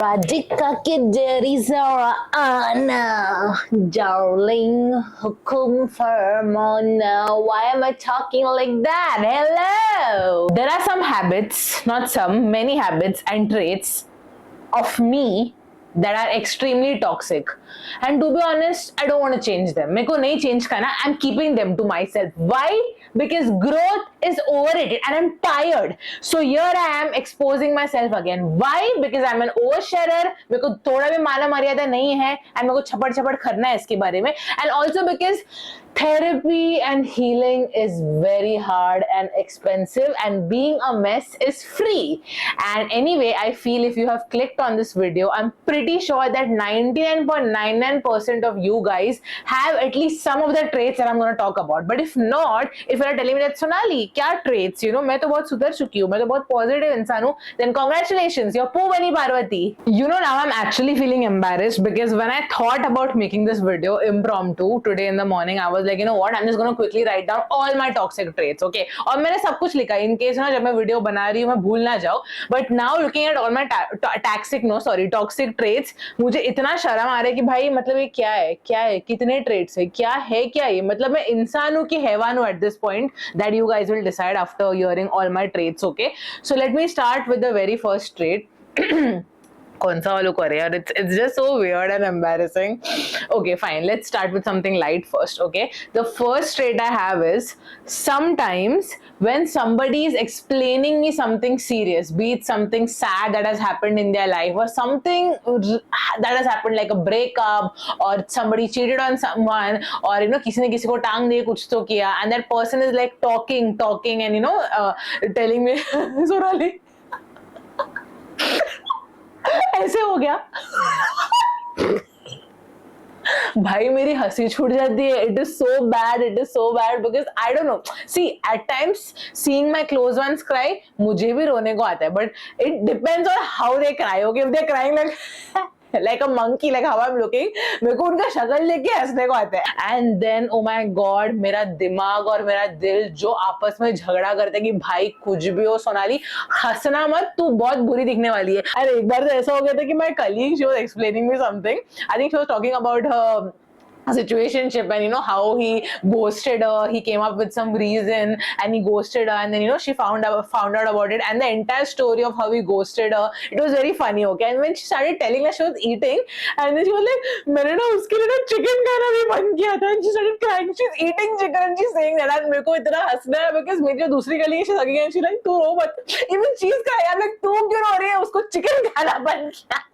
Radhika Kideri Zara Anna Darling Hukum Farmona. Why am I talking like that? Hello! There are some habits, not some, many habits and traits of me that are extremely toxic. And to be honest, I don't want to change them. मेरे को नहीं change करना. I'm keeping them to myself. Why? Because growth is overrated and I'm tired. So here I am exposing myself again. Why? Because I'm an oversharer. मेरे को थोड़ा भी माना मर्यादा नहीं है and मेरे को छपड़ छपड़ करना है इसके बारे में. And also because therapy and healing is very hard and expensive and being a mess is free. And anyway, I feel if you have clicked on this video, I'm pretty sure that 99.99% of you guys have at least some of the traits that I'm going to talk about. But if not, if you're telling me that Sonali, क्या traits, you know, मैं तो बहुत सुधर चुकी हूँ, मैं तो बहुत positive इंसान हूँ, then congratulations, you're poor Bani Parvati. You know, now I'm actually feeling embarrassed because when I thought about making this video impromptu today in the morning, I was like, you know what, I'm just going to quickly write down all my toxic traits, okay? और मैंने सब कुछ लिखा in case ना जब मैं video बना रही हूँ मैं भूल ना जाऊँ. But now looking at all my toxic traits, मुझे इतना शर्म आ रहा है कि भाई मतलब ये क्या है कितने traits है क्या ये मतलब मैं इंसान हूँ कि हैवान हूँ at this point. That you guys will decide after hearing all my traits, okay? So let me start with the very first trait. कौन सा वालों करे यार, it's just so weird and embarrassing. Okay, fine, let's start with something light first, okay? The first trait I have is sometimes when somebody is explaining me something serious, be it something sad that has happened in their life or something that has happened like a breakup or somebody cheated on someone or you know किसी ने किसी को टांग दिए कुछ तो किया and that person is like talking and you know telling me Sonali ऐसे हो गया भाई मेरी हंसी छूट जाती है. It is so bad because I don't know. See, at times seeing my close ones cry मुझे भी रोने को आता है, but it depends on how they cry. Okay, if they're crying like a monkey, like how I'm looking, मेरे को उनका शक्ल लेके हंसने को आता है. And then oh my god, मेरा दिमाग और मेरा दिल जो आपस में झगड़ा करते हैं कि भाई कुछ भी हो सोनाली हंसना मत, तू बहुत बुरी दिखने वाली है. अरे एक बार तो ऐसा हो गया था कि my colleague, she was explaining me something. I think she was talking about her situationship and you know how he ghosted her. He came up with some reason and he ghosted her and then you know she found out about it and the entire story of how he ghosted her, it was very funny, okay? And when she started telling us she was eating and then she was like मैंने ना उसके लिए ना chicken खाना भी बंद किया था and she started crying. She's eating chicken and she's saying that and मेरे को इतना हंसना है because मेरी जो दूसरी गली है she's hugging and she's like तू रो मत. Even she's crying. I'm like तू क्यों रो रही है, उसको chicken खाना बंद किया.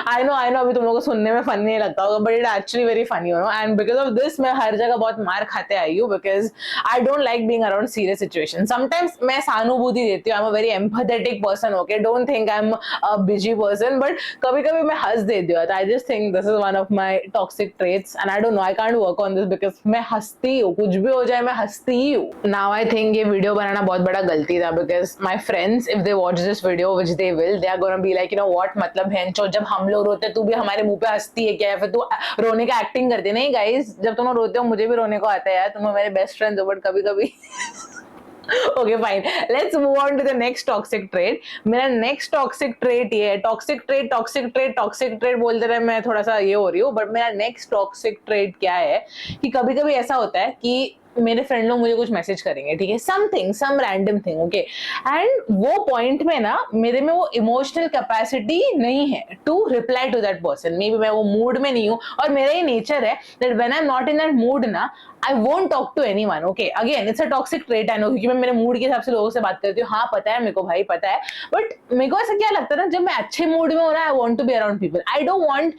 I know अभी तुम लोगों को सुनने में फनी नहीं लगता होगा, but it actually very funny, you know. And because of this मैं हर जगह बहुत मार खाते आई हूँ because I don't like being around serious situations. Sometimes मैं सहानुभूति देती हूँ. I'm a very empathetic person, okay? Don't think I'm a bitchy person, but कभी-कभी मैं हंस देती हूँ. I just think this is one of my toxic traits and I don't know, I can't work on this because मैं हंसती हूँ, कुछ भी हो जाए मैं हंसती ही हूँ. Now I think ये वीडियो बनाना बहुत बड़ा गलती था because my friends, if they watch this video, which they will, they are gonna be like, you know what, मतलब भैंचो जब हम लोग रोते तू भी हमारे मुंह पे हंसती है क्या, या फिर तू रोने का एक्टिंग करती है. नहीं गाइस, जब तुम रोते हो मुझे भी रोने को आता है यार, तुम मेरे बेस्ट फ्रेंड्स हो, बट कभी-कभी Okay, fine. Let's move on to the next toxic trait. मेरा next toxic trait ये है. Toxic trait बोलते रहे मैं थोड़ा सा ये हो रही हूँ, but मेरा next toxic trait क्या है कि कभी-कभी ऐसा होता है कि मेरे फ्रेंड लोग मुझे कुछ मैसेज करेंगे, ठीक है, some random thing, okay, and वो पॉइंट में ना मेरे में वो इमोशनल कैपेसिटी नहीं है to reply to that person. Maybe मैं वो मूड में नहीं हूँ और मेरा ये नेचर है that when I am not in that mood ना I won't talk to anyone. Okay, again, it's a toxic trait. I know क्योंकि मैं मेरे मूड के हिसाब से लोगों से बात करती हूँ. हाँ पता है मेरे को भाई, पता है, बट मेरे को ऐसा क्या लगता है ना, जब मैं अच्छे मूड में हो रहा है I want to be around people. I don't want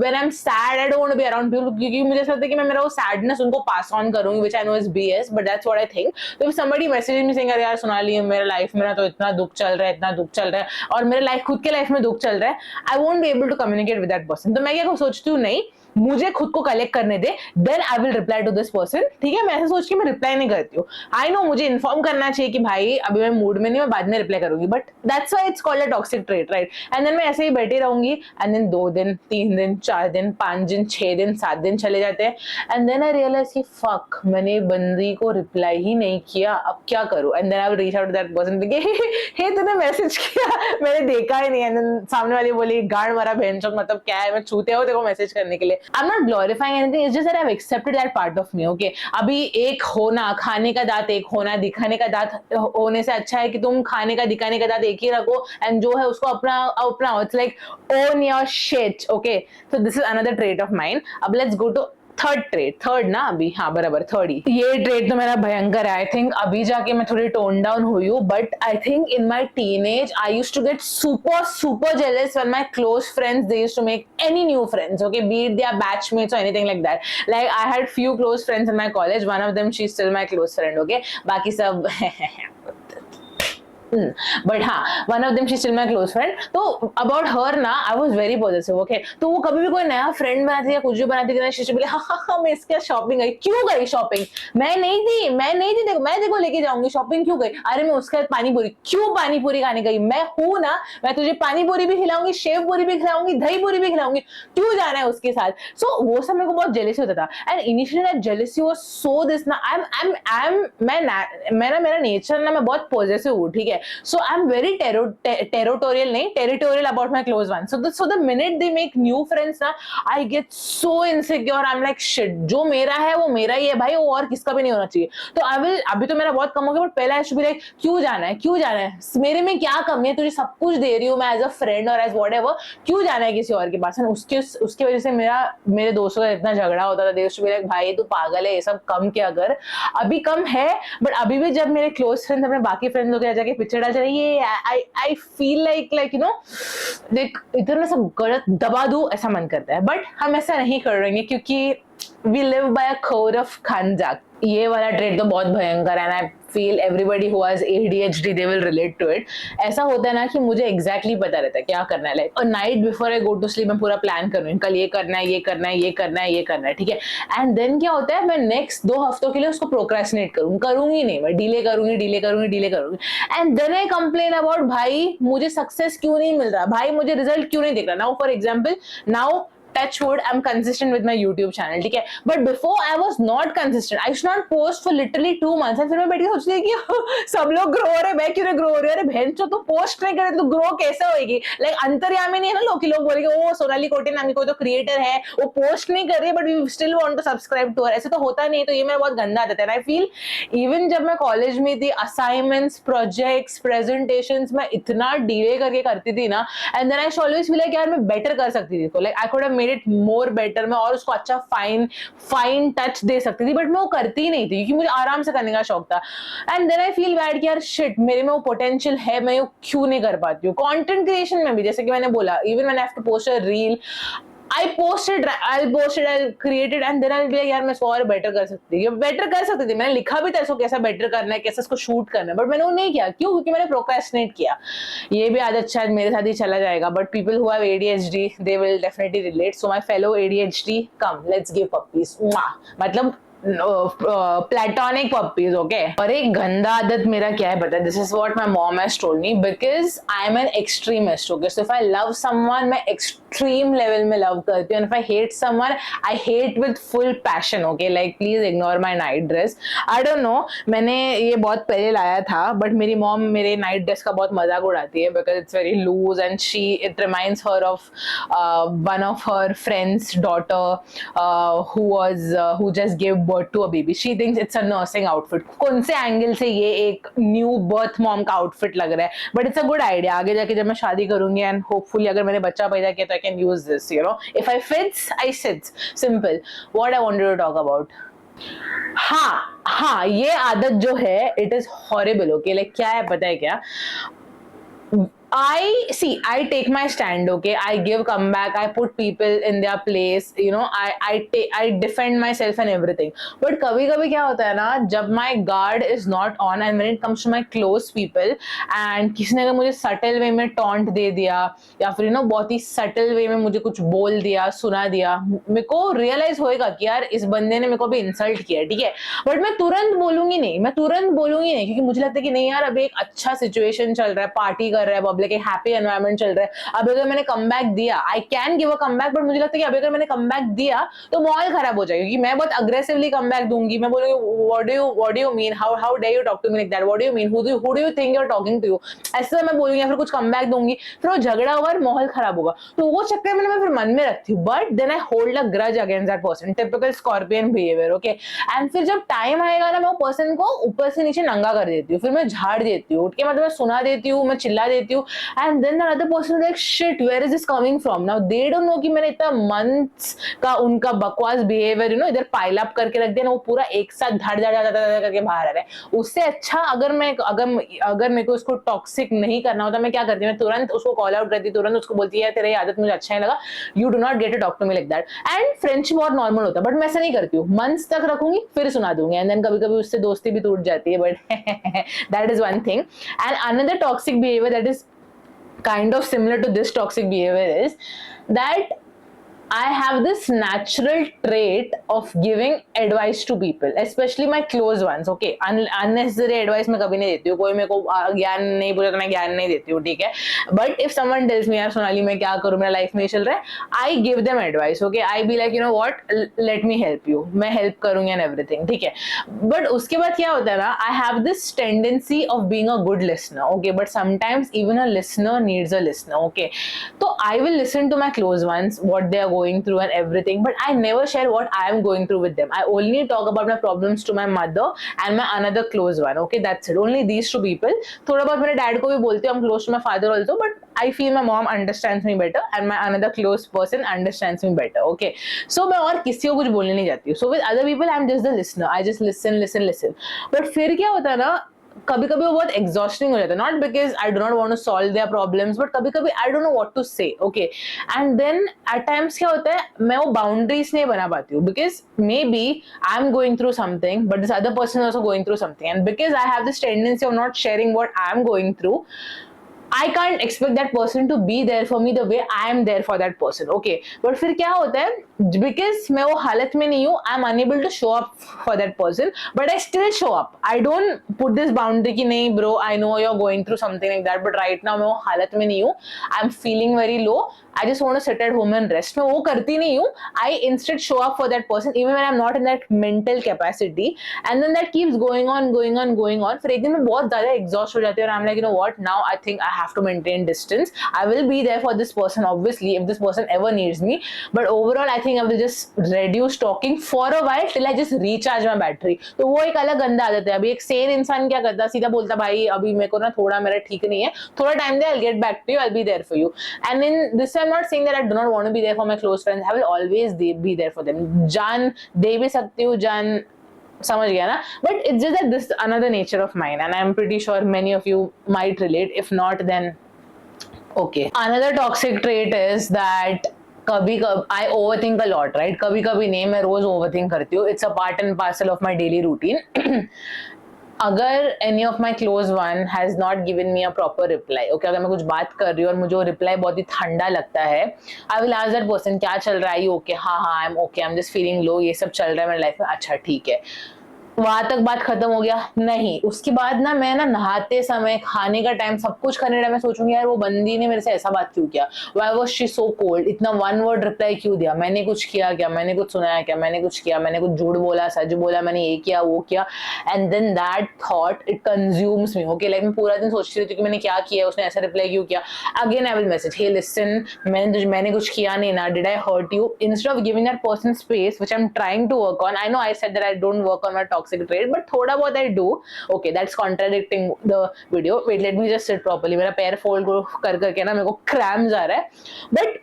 when I'm sad, I don't want to be around people क्योंकि मुझे ऐसा लगता है कि मैं मेरा वो sadness उनको pass on करूँगी, which I know is BS, but that's what I think. So if somebody messages me saying अरे यार सोनाली मेरे लाइफ में ना तो इतना दुख चल रहा है और मेरे लाइफ खुद के लाइफ में दुख चल रहा है, I won't be able to communicate with that person. तो मैं क्या सोचती हूँ, नहीं मुझे खुद को कलेक्ट करने दे, then I will reply to this person, ठीक है। मैं ऐसे सोच के मैं रिप्लाई नहीं करती हूँ। आई नो मुझे इन्फॉर्म करना चाहिए कि भाई अभी मैं मूड में नहीं, मैं बाद में रिप्लाई करूंगी, but that's why it's called a toxic trait, right. And then मैं ऐसे ही बैठी रहूंगी, एंड देन 2 दिन 3 दिन 4 दिन 5 दिन 6 दिन 7 दिन चले जाते हैं, एंड देन आई रियलाइज कि फक, मैंने बंदी को रिप्लाई ही नहीं किया, अब क्या करूं। And then I will reach out to that person, hey तूने मैसेज किया, मैंने देखा ही नहीं। एंड देन सामने वाली बोली गांड मारा बहनचोद, मतलब क्या है, मैं छूते हो देखो मैसेज करने के लिए। आई am not glorifying anything, it's just that I have accepted that part of me, okay. अभी एक होना, खाने का दांत एक होना, दिखाने का दांत होने से अच्छा है कि तुम खाने का दिखाने का दांत एक ही रखो, एंड जो है उसको अपना अपना, it's like own your shit, okay. So this is another trait of mine. अब let's go to third trait, third ना अभी, हाँ बराबर थर्ड ही। ये ट्रेट तो मेरा भयंकर है। आई थिंक अभी जाके मैं थोड़ी टोन डाउन हुई हूँ, but I think in my teenage I used to get super super jealous when my close friends, they used to make any new friends, okay, be it their batchmates or anything like that. Like I had few close friends in my college, one of them she's still my close friend, okay, बाकी सब but हाँ, one of them she still my close friend. तो about her ना I was very positive, okay. तो वो कभी भी कोई नया फ्रेंड बनाती थी या कुछ भी बनाती थी ना, शी बोले हाँ मैं इसके शॉपिंग गई, क्यों गई शॉपिंग, मैं नहीं थी देखो, मैं देखो लेके जाऊंगी, शॉपिंग क्यों गई, अरे मैं उसके साथ पानी पूरी, क्यों पानी पूरी खाने गई, मैं हूं ना, मैं तुझे पानी पूरी भी खिलाऊंगी, शेव पूरी भी खिलाऊंगी, दही पूरी भी खिलाऊंगी, क्यों जाना है उसके साथ। सो वो सब मेरे को बहुत जेलसी होता था, and initially that jealousy was so this ना, मैं ना, मेरा नेचर ना, मैं बहुत पॉजिटिव हूँ, ठीक है। So I am very territorial about my close ones. So the minute they make new friends ना, I get so insecure. I'm like shit, जो मेरा है वो मेरा ही है भाई, वो और किसका भी नहीं होना चाहिए। तो अभी तो मेरा बहुत कम हो गया, बट पहले ऐसे भी लाइक क्यों जाना है, मेरे में क्या कमी है, तुझे सब कुछ दे रही हूँ मैं एज अ फ्रेंड और एज व्हाटएवर, क्यों जाना है किसी और के पास। उसके वजह से मेरे दोस्तों का इतना झगड़ा होता था। देश भी लाइक भाई तू पागल है, ये सब कम क्या कर। अभी कम है, बट अभी भी जब मेरे क्लोज फ्रेंड्स अपने बाकी फ्रेंड्स लोग जाके पिक्चर डाल ये I feel like you know, देख इधर ना सब गलत दबा दूं, ऐसा मन करता है। बट हम ऐसा नहीं कर रहे हैं, क्योंकि we live by a code of खानजाक। ये वाला ट्रेड तो बहुत भयंकर है, and I feel everybody who has ADHD they will relate to it. ऐसा होता है ना कि मुझे एग्जैक्टली पता रहता है क्या करना है, like night before I go to sleep मैं पूरा प्लान करूँ, कल ये करना है, ये करना है, ये करना है, ये करना है, ठीक है। एंड देन क्या होता है, मैं नेक्स्ट 2 हफ्तों के लिए उसको प्रोक्रेस्टिनेट करूंगी नहीं, मैं डिले करूंगी। And then I complain about भाई मुझे सक्सेस क्यों नहीं मिल रहा, भाई मुझे रिजल्ट क्यों नहीं दिख रहा। Now for example, now touch wood, I'm consistent with my YouTube channel, ठीक है। But before I was not consistent. I used not post for literally 2 months. and फिर मैं बैठ के सोचती थी कि सब लोग ग्रो हो रहे, मैं क्यों नहीं ग्रो हो रही। अरे बहन चो, तू पोस्ट नहीं करे तो ग्रो कैसे होएगी। लाइक अंतर्यामी नहीं है ना लोग बोलेंगे ओ सोनाली कोटे नामी कोई तो क्रिएटर है, वो पोस्ट नहीं कर रही but we still want to subscribe to her. ऐसे तो होता नहीं। तो ये मेरा बहुत गंदा आदत है। एंड आई फील इवन जब मैं कॉलेज में थी, असाइनमेंट्स, प्रोजेक्ट्स, प्रेजेंटेशंस मैं इतना डिले करके करती थी ना, and then I always feel like यार मैं बेटर कर सकती थी। तो like I could have made it more better, मैं और उसको अच्छा फाइन टच दे सकती थी, बट मैं वो करती ही नहीं थी क्योंकि मुझे आराम से करने का शौक था। And then I feel bad कि यार शिट, मेरे में वो पोटेंशियल है, मैं वो क्यों नहीं कर पाती हूँ। कंटेंट क्रिएशन में भी जैसे कि मैंने बोला, even when I have to post a reel, I'll post it, I'll create it, and then I'll be like यार मैं इसको और बेटर कर सकती थी। मैंने लिखा भी था इसको कैसा बेटर करना है, कैसे इसको शूट करना है, बट मैंने वो नहीं किया। क्यों? क्योंकि मैंने प्रोक्रेस्टिनेट किया। ये भी आदत शायद मेरे साथ ही चला जाएगा, but people who have ADHD they will definitely relate. So my fellow ADHD, come let's give puppies, मतलब प्लेटोनिक पपीज, ओके। और एक गंदा आदत मेरा क्या है पता है, this is what my mom has told me, because I M an extremist, okay. So if I love someone, मैं एक्सट्रीम लेवल में लव करती हूँ। If I hate someone, I hate with full passion, okay. Like please ignore my night dress. I don't no, मैंने ये बहुत पहले लाया था, बट मेरी मॉम मेरे नाइट ड्रेस का बहुत मजाक उड़ाती है because it's very loose and it reminds her of one of her friend's daughter who just gave birth to a baby. She thinks it's a nursing outfit. कौन से angle से ये एक न्यू बर्थ मॉम का outfit लग रहा है, but it's a good idea. आगे जाके जब मैं शादी करूंगी एंड होपफुली अगर मैंने बच्चा पैदा किया तो I can use this, you know, if I fits I sits, simple. What I wanted to talk about, हाँ ये आदत जो है it is horrible, okay. Like क्या है पता है क्या, I take my stand, okay? I give comeback, I put people in their place, you know, I defend myself and everything. But कभी कभी क्या होता है ना, जब my guard is not on and when it comes to my close people and किसी ने अगर मुझे subtle way में taunt दे दिया या फिर बहुत ही subtle way में मुझे कुछ बोल दिया, सुना दिया, मेरे को realize होएगा कि यार इस बंदे ने मेरे को भी insult किया है, ठीक है? बट मैं तुरंत बोलूंगी नहीं, क्योंकि मुझे लगता है कि नहीं यार, अभी एक अच्छा सिचुएशन चल रहा है, पार्टी कर रहा है पब्लिक, एक हैप्पी एनवायरनमेंट चल रहा है, अब अगर मैंने कम बैक दिया, I can give a come back, but मुझे लगता है कि अभी अगर मैंने कम बैक दिया तो माहौल खराब हो जाएगा, क्योंकि मैं बहुत अग्रेसिवली कम बैक दूंगी, मैं बोलूंगी what do you mean, how dare you talk to me like that, what do you mean, who do you think you are talking to you, ऐसे मैं बोलूंगी, या फिर कुछ कम बैक दूंगी, फिर वो झगड़ा होगा और माहौल खराब होगा, तो वो चक्कर में मैं फिर मन में रखती हूँ, but then I hold a grudge against that person, typical scorpion behaviour, okay? And फिर जब टाइम आएगा ना, मैं वो पर्सन को ऊपर से नीचे नंगा कर देती हूँ, फिर मैं झाड़ देती हूँ, उठ के मतलब मैं सुना देती हूँ, मैं चिल्ला देती हूँ, and then the other person like shit, where is this coming from, now they don't know कि मैंने इतना मंथ्स का उनका बकवास बिहेवियर इधर पाइल अप करके रख दिया ना, वो पूरा एक साथ धड़ धड़ धड़ धड़ करके बाहर आ रहा है। उससे अच्छा अगर मेरे को उसको टॉक्सिक नहीं करना होता, मैं क्या करती हूँ, मैं तुरंत उसको कॉल आउट करती, तुरंत उसको बोलती है तेरी आदत मुझे अच्छा नहीं लगा, you do not get to talk to me like that, and friendship बहुत नॉर्मल होता है, बट मैं ऐसा नहीं करती हूँ, मंथ्स तक रखूंगी फिर सुना दूंगी, एंड देन कभी कभी उससे दोस्ती भी टूट जाती है, but that is one thing. And another toxic behaviour that is kind of similar to this toxic behavior is that I have this natural trait of giving advice to people, especially my close ones. Okay, unnecessary advice मैं कभी नहीं देती हूँ, कोई मेरे को ज्ञान नहीं बोले तो मैं ज्ञान नहीं देती हूँ, ठीक है? But if someone tells me यार सोनाली मैं क्या करूँ, मेरा लाइफ में चल रहा है, I give them advice. Okay, I be like you know what, let me help you, मैं help करूँगी and everything, ठीक है? But उसके बाद क्या होता है ना, I have this tendency of being a good listener. Okay, but sometimes even a listener needs a listener. Okay, so I will listen to my close ones, what they are going through and everything, but I never share what I am going through with them. I only talk about my problems to my mother and my another close one. Okay, that's it, only these two people. थोड़ा बहुत मेरे dad को भी बोलती हूँ, I'm close to my father also, but I feel my mom understands me better and my another close person understands me better. Okay, so मैं और किसी को कुछ बोलने नहीं जाती हूँ. So with other people I'm just the listener, I just listen. But फिर क्या होता है ना, कभी कभी वो बहुत एग्जॉस्टिंग हो जाता है, not because I do not want to solve their problems, but कभी कभी I don't know what to say, okay? And then at times क्या होता है, मैं वो बाउंड्रीज नहीं बना पाती हूँ, because maybe I am going through something but this other person also going through something, and because I have this tendency of not sharing what I am going through, I can't expect that person to be there for me the way I am there for that person. Okay, but फिर क्या होता है, because मैं वो हालत में नहीं हूँ, I'm unable to show up for that person, but I still show up. I don't put this boundary कि नहीं bro, I know you're going through something like that, but right now मैं वो हालत में नहीं हूँ, I'm feeling very low, I just want to sit at home and rest. मैं वो करती नहीं हूँ, I instead show up for that person even when I'm not in that mental capacity, and then that keeps going on. फिर एक दिन मैं बहुत ज़्यादा exhaust हो जाती हूँ, and I'm like, you know what, now I think I have to maintain distance. I will be there for this person obviously if this person ever needs me, but overall I think I will just reduce talking for a while till I just recharge my battery. तो वो एक अलग गंदा आदत है। अभी एक sane इंसान क्या करता, सीधा बोलता भाई अभी मेरे को ना थोड़ा मेरा ठीक नहीं है, थोड़ा time they, I'll get back to you, I'll be there for you. And in this I'm not saying that I do not want to be there for my close friends, I will always be there for them. जान दे भी सकती हूँ, जान समझ गया ना, but it's just that this another nature of mine and I'm pretty sure many of you might relate, if not then okay. Another toxic trait is that कभी I overthink a lot, right? कभी कभी नहीं, मैं रोज overthink करती हूँ, it's a part and parcel of my daily routine. अगर any of my close one has not given me a proper reply, okay, अगर मैं कुछ बात कर रही हूँ और मुझे वो reply बहुत ही ठंडा लगता है, I will ask that person क्या चल रहा है, you okay? हाँ I'm okay, I'm just feeling low, ये सब चल रहा है मेरी लाइफ में, अच्छा ठीक है, वहां तक बात खत्म हो गया? नहीं, उसके बाद ना मैं ना नहाते समय, खाने का टाइम, सब कुछ करने टाइम मैं सोचूंगी यार वो बंदी ने मेरे से ऐसा बात क्यों किया, why was she so cold, इतना वन वर्ड रिप्लाई क्यों दिया, मैंने कुछ किया क्या, मैंने कुछ सुनाया क्या, मैंने कुछ किया, मैंने कुछ झूठ बोला, सच बोला, मैंने ये किया वो किया, and then that thought it consumes me, okay? Like मैं पूरा दिन सोचती रहती हूँ कि मैंने क्या किया, उसने ऐसा रिप्लाई क्यों किया, again I will message, hey listen, मैंने कुछ किया नहीं ना, did I hurt you, instead of giving that person space which I am trying to work on. I know I said that I don't work on my toxic trait, but थोड़ा बहुत I do. Okay, that's contradicting the video. Wait, let me just sit properly. मेरा पैर fold कर करके ना मेरे को cramps आ रहा है. But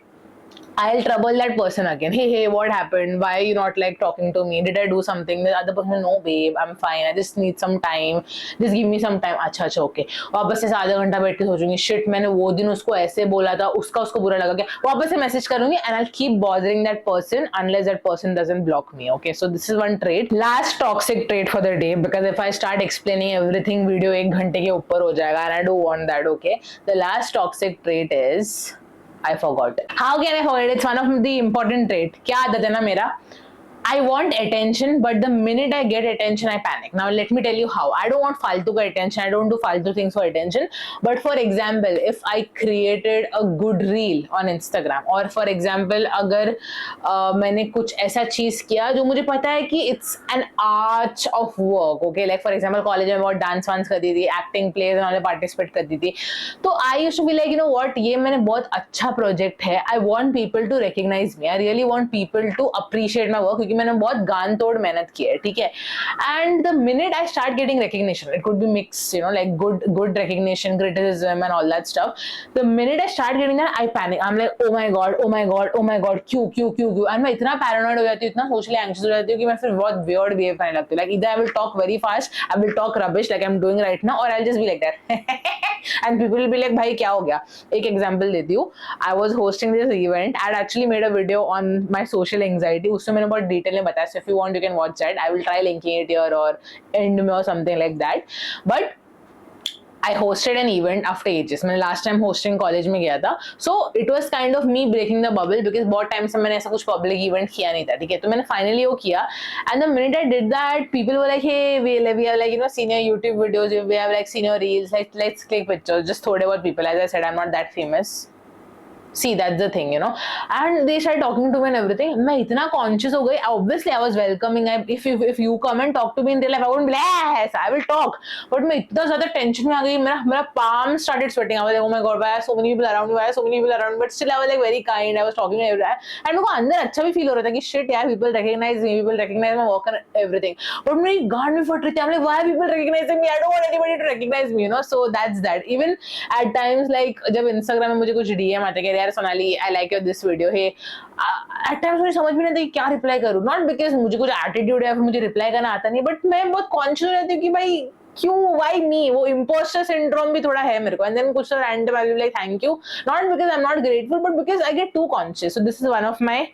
I'll trouble that person again. Hey, what happened? Why are you not like talking to me? Did I do something? The other person, no, babe, I'm fine. I just need some time. Just give me some time. अच्छा okay. वापस से आधा घंटा बैठ के सोचूंगी, shit, मैंने वो दिन उसको ऐसे बोला था, उसको बुरा लगा क्या? वापस से मैसेज करूंगी and I'll keep bothering that person unless that person doesn't block me. Okay, so this is one trait. Last toxic trait for the day, because if I start explaining everything, video 1 घंटे के ऊपर हो जाएगा and I don't want that. Okay, the last toxic trait is I forgot it. How can I forget? It's one of the important trait. क्या आदत है ना मेरा? I want attention, but the minute I get attention, I panic. Now, let me tell you how. I don't want faltu ka attention. I don't do faltu things for attention. But for example, if I created a good reel on Instagram, or for example, अगर मैंने कुछ ऐसा चीज किया जो मुझे पता है कि it's an arch of work, okay? Like for example, college में बहुत dance वांस करती थी, acting plays में participate करती थी. तो I used to be like, you know what? ये मैंने बहुत अच्छा project है. I want people to recognize me. I really want people to appreciate my work. मैंने बहुत गान तोड़ मेहनत की है, ठीक है. And the minute I start getting recognition, it could be mix, you know, like good recognition, criticism and all that stuff. The minute I start getting that, I panic. I am like, oh my God, oh my God, oh my God, क्यों क्यों क्यों क्यों. And मैं इतना paranoid हो जाती हूँ, इतना सोशली एंग्शियस हो जाती हूँ कि मैं फिर बहुत वियर्ड बिहेव करने लगती हूँ. लाइक इधर I will talk very fast, I will talk rubbish like I am doing right now, और I will just be like that and people will be like, भाई क्या हो गया. एक एग्जांपल देती हूँ. I was hosting this event, I had actually made a video on my social anxiety. उसमें मैंने बहुत डिटेल में बताया. So if you you can watch that. I will try linking it here or end me or something like that. But I hosted an event after ages. मैंने last time hosting college में गया था. So it was kind of me breaking the bubble because बहुत time से मैंने ऐसा कुछ public event किया नहीं था, ठीक है. तो मैंने finally वो किया. And the minute I did that, people were like, hey, we have like, you know, senior YouTube videos, we have like senior reels, like let's click pictures. Just थोड़े बहुत people. As I said, I'm not that famous. See, that's the thing, you know. And they started talking to me and everything. मैं इतना conscious हो गई. Obviously, I was welcoming. If you come and talk to me in real life, I wouldn't be like, yes, I will talk. But मैं इतना ज़्यादा tension में आ गई. मेरा palm started sweating. I was like, oh my god, why are so many people around me? Why are so many people around me? But still, I was like very kind. I was talking to everyone. And मेरे को अंदर अच्छा भी feel हो रहा था कि shit, yeah, people recognize me. People recognize my work and everything. But मेरी गांड में फट रही थी. I'm like, why are people recognizing me? I don't want anybody to recognize me, you know. So that's that. Even at times, like जब Instagram में मुझे कुछ DM आते हैं, यार Sonali, I like this video, hey, at times मुझे समझ भी नहीं आता कि क्या रिप्लाई करूं. नॉट बिकॉज मुझे कुछ एटीट्यूड है, मुझे रिप्लाई करना आता नहीं, बट मैं बहुत कॉन्शियस रहती हूँ कि भाई क्यों, वाई मी. वो इम्पोस्टर सिंड्रोम भी थोड़ा है मेरे को. एंड देन कुछ तो random I will be like thank you, not because I am not grateful, but because I get too conscious. So this is one of my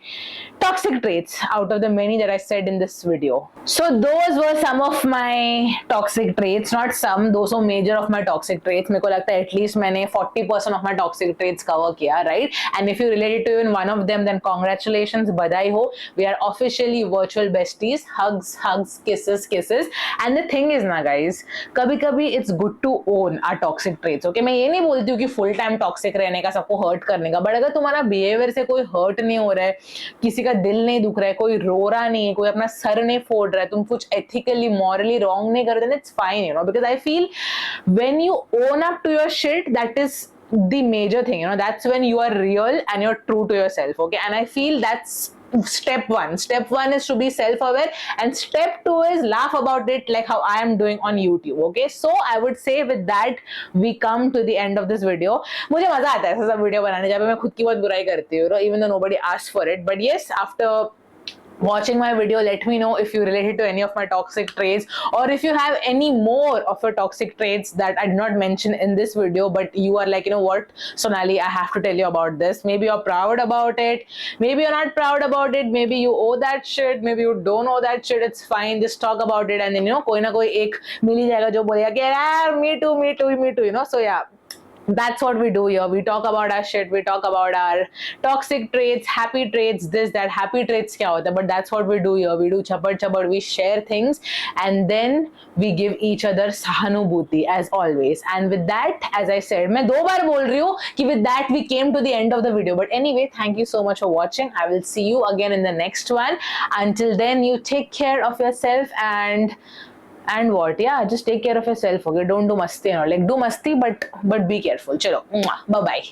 toxic traits out of the many that I said in this video. So those were some of my toxic traits, not some, those were major of my toxic traits. मेरे को लगता है at least मैंने 40% of my toxic traits cover किया, right? And if you related to even one of them, then congratulations, बधाई हो. We are officially virtual besties. Hugs, hugs, kisses, kisses. And the thing is ना guys, कभी कभी it's good to own our toxic traits. Okay, मैं ये नहीं बोलती हूँ कि full time toxic रहने का, सबको hurt करने का, but अगर तुम्हारा behavior से कोई hurt नहीं हो रहा है, किसी का दिल नहीं दुख रहा है, कोई रो रहा नहीं है, कोई अपना सर नहीं फोड़ रहा है, तुम कुछ एथिकली मॉरली रॉन्ग नहीं कर रहे, then it's fine, you know, because I feel when you own up to your shit, that is the major thing, you know. That's when you are real and you're true to yourself. Okay, and I feel that's step one is to be self-aware, and step 2 is laugh about it, like how I am doing on YouTube. Okay, so I would say with that we come to the end of this video. मुझे मजा आता है ऐसा सब video बनाने जब मैं खुद की बहुत बुराई करती हूँ, even though nobody asked for it. But yes, after watching my video, let me know if you related to any of my toxic traits, or if you have any more of your toxic traits that I did not mention in this video, but you are like, you know what, Sonali, I have to tell you about this. Maybe you're proud about it, maybe you're not proud about it, maybe you owe that shit, maybe you don't owe that shit. It's fine, just talk about it, and then, you know, कोई ना कोई एक मिल ही जाएगा जो बोलेगा कि यार me too, me too, me too, you know. So yeah, that's what we do here. We talk about our shit, we talk about our toxic traits, happy traits, this, that. Happy traits kya hota hai, but that's what we do here. We do chapad, we share things, and then we give each other sahanubhuti as always. And with that, as I said, मैं 2 बार बोल रही हूँ कि with that we came to the end of the video. But anyway, thank you so much for watching. I will see you again in the next one. Until then, you take care of yourself, and what, yeah, just take care of yourself. Okay, don't do masti, you know, like do masti, but be careful. Chalo, bye bye.